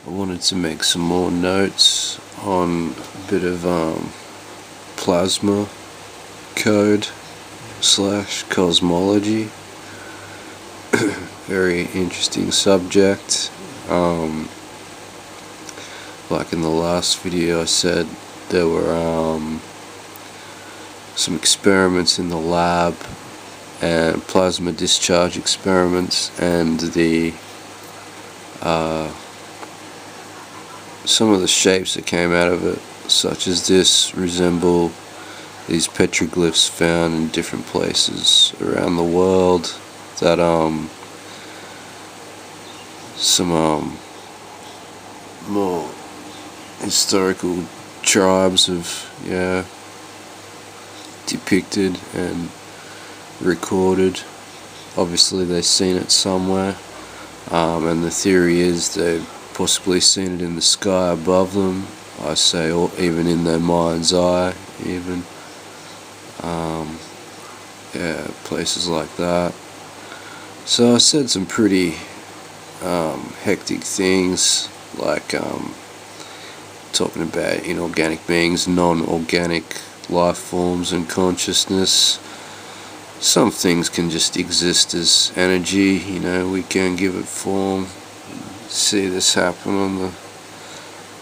I wanted to make some more notes on a bit of plasma code / cosmology. Very interesting subject. Like in the last video I said, there were some experiments in the lab and plasma discharge experiments, and some of the shapes that came out of it, such as this, resemble these petroglyphs found in different places around the world that some more historical tribes have depicted and recorded. Obviously they've seen it somewhere, and the theory is they've possibly seen it in the sky above them, I say, or even in their mind's eye, even places like that. So I said some pretty hectic things, like talking about inorganic beings, non-organic life forms and consciousness. Some things can just exist as energy, we can give it form. See this happen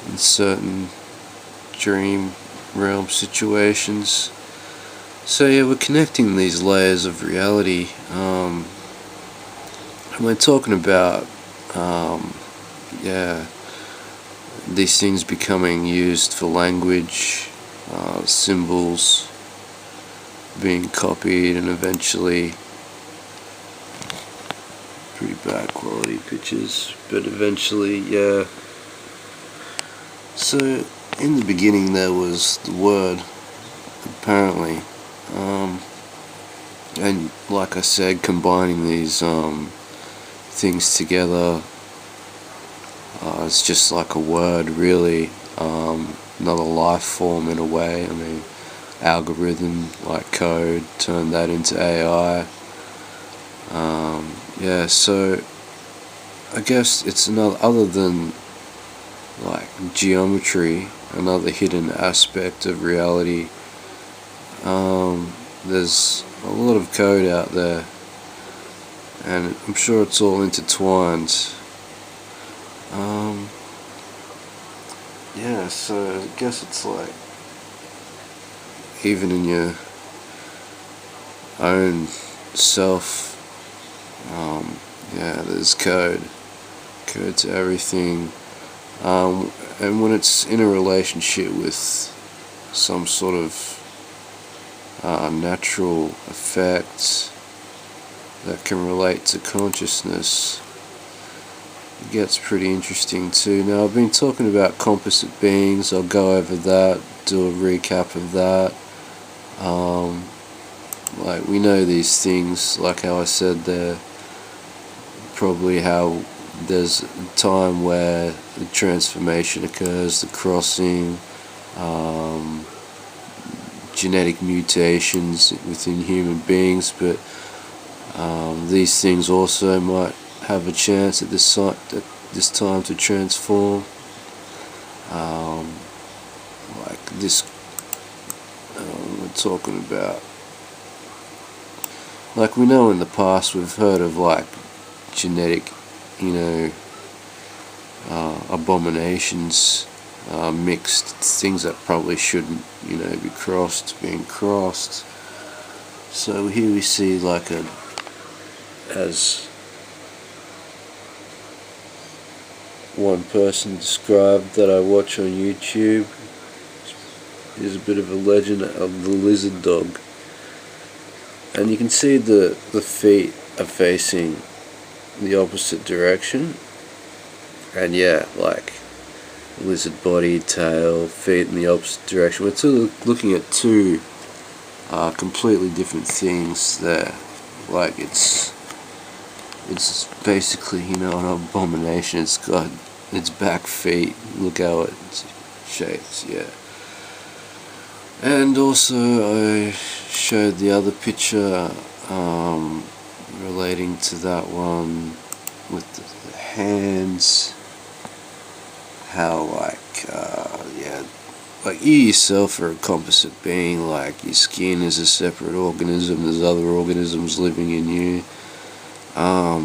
in certain dream realm situations. So yeah, we're connecting these layers of reality. And we're talking about these things becoming used for language, symbols being copied, and eventually, pretty bad quality pictures, but eventually, yeah. So in the beginning there was the word, apparently, and like I said, combining these things together, it's just like a word, really, another life form in a way. I mean, algorithm like code, turn that into AI. So I guess it's another, other than like geometry, another hidden aspect of reality. There's a lot of code out there, and I'm sure it's all intertwined. So I guess it's like, even in your own self, there's code to everything, and when it's in a relationship with some sort of natural effect that can relate to consciousness, it gets pretty interesting too. Now, I've been talking about composite beings. I'll go over that, do a recap of that. Like, we know these things, like how I said there, probably how there's a time where the transformation occurs, the crossing, genetic mutations within human beings, but these things also might have a chance at this time to transform. Like this, we're talking about, like, we know in the past we've heard of like genetic, abominations, mixed things that probably shouldn't, be being crossed. So here we see like as one person described that I watch on YouTube, is a bit of a legend of the lizard dog. And you can see the feet are facing the opposite direction, and like lizard body, tail, feet in the opposite direction. We're looking at two completely different things there. Like, it's basically, an abomination. It's got its back feet, look how it's shaped, yeah. And also I showed the other picture relating to that one with the hands, how yeah, like you yourself are a composite being. Like your skin is a separate organism, there's other organisms living in you.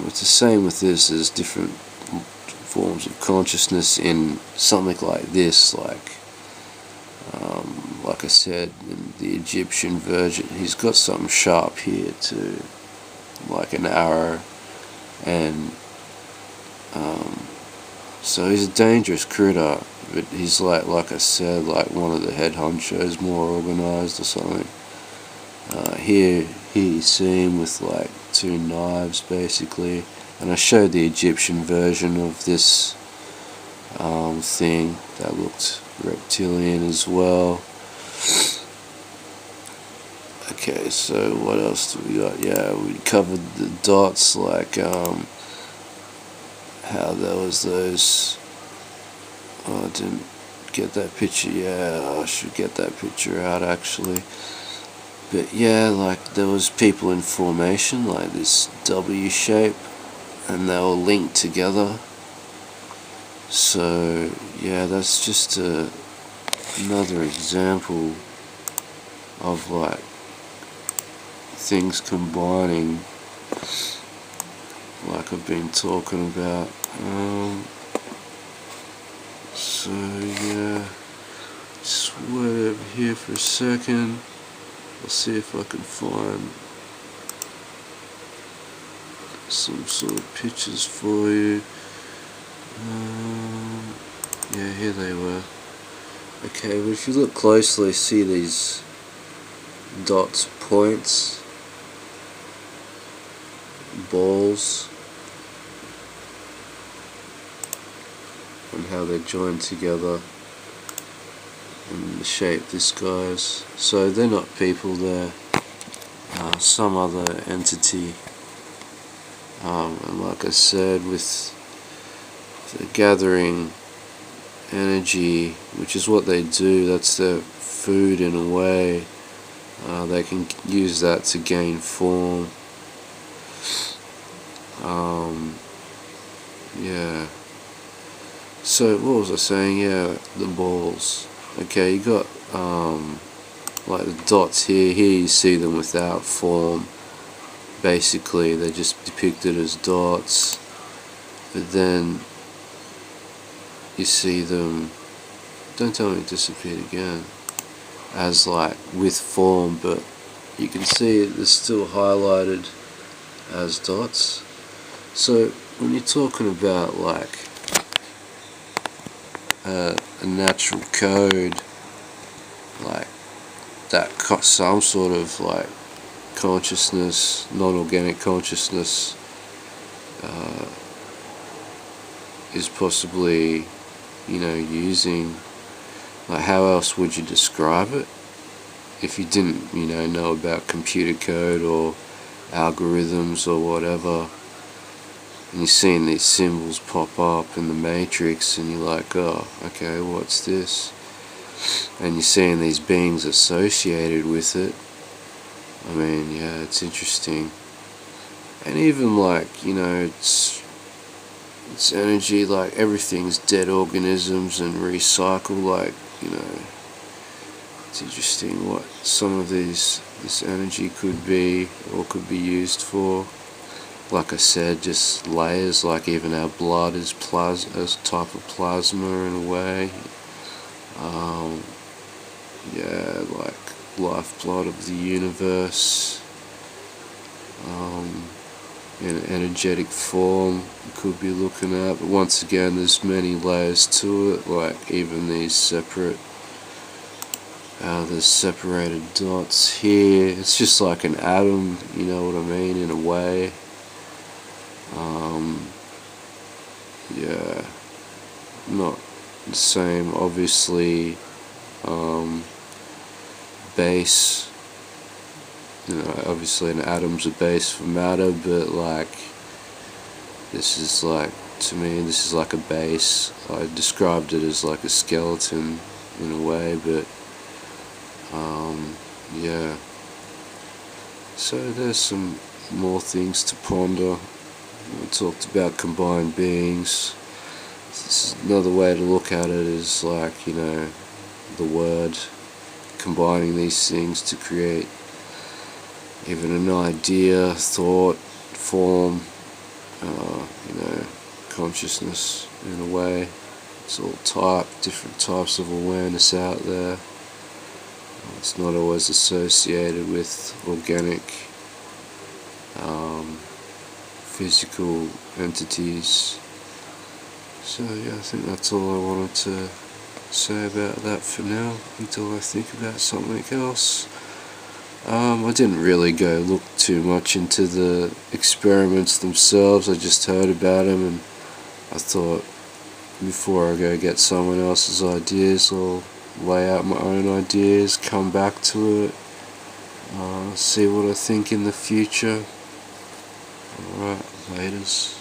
It's the same with this. There's different forms of consciousness in something like this. Like I said, in the Egyptian version, he's got something sharp here too, like an arrow, and so he's a dangerous critter. But he's like I said, like one of the head honchos, more organized or something. Here you see him with like two knives basically, and I showed the Egyptian version of this thing that looked reptilian as well. Okay, so what else do we got? Yeah, we covered the dots, like how there was those. Oh, I didn't get that picture. Yeah, I should get that picture out actually. But yeah, like there was people in formation, like this W shape, and they were linked together. So yeah, that's just another example of like things combining, like I've been talking about. So yeah, just wait over here for a second. I'll see if I can find some sort of pictures for you. Yeah, here they were. Okay, but if you look closely, see these dots, points, balls, and how they're joined together, and the shape this guy's. So they're not people, they're some other entity. And like I said, with the gathering energy, which is what they do, that's their food in a way, they can use that to gain form. Yeah. So what was I saying? Yeah, the balls. Okay, you got like the dots here. Here you see them without form. Basically, they're just depicted as dots. But then you see them. Don't tell me it disappeared again. As like with form, but you can see it is still highlighted as dots. So when you're talking about like a natural code, like that some sort of like consciousness, non-organic consciousness is possibly, using, like how else would you describe it if you didn't, know about computer code or algorithms or whatever, and you're seeing these symbols pop up in the matrix and you're like, oh, okay, what's this? And you're seeing these beings associated with it. I mean, yeah, it's interesting. And even like, it's energy, like everything's dead organisms and recycle, like, it's interesting what some of this energy could be or could be used for. Like I said, just layers, like even our blood is a type of plasma in a way. Yeah, like lifeblood of the universe, in an energetic form you could be looking at. But once again, there's many layers to it, like even these there's separated dots here. It's just like an atom, you know what I mean, in a way. Yeah, not the same, obviously. Base, obviously an atom's a base for matter, but like this is like, to me, this is like a base. I described it as like a skeleton in a way, but yeah. So there's some more things to ponder. We talked about combined beings, This is another way to look at it, is like, you know, the word, combining these things to create even an idea, thought, form, you know, consciousness in a way. It's all different types of awareness out there. It's not always associated with organic, physical entities. So yeah, I think that's all I wanted to say about that for now, until I think about something else. I didn't really go look too much into the experiments themselves. I just heard about them, and I thought, before I go get someone else's ideas, I'll lay out my own ideas, come back to it, see what I think in the future. Alright, laters.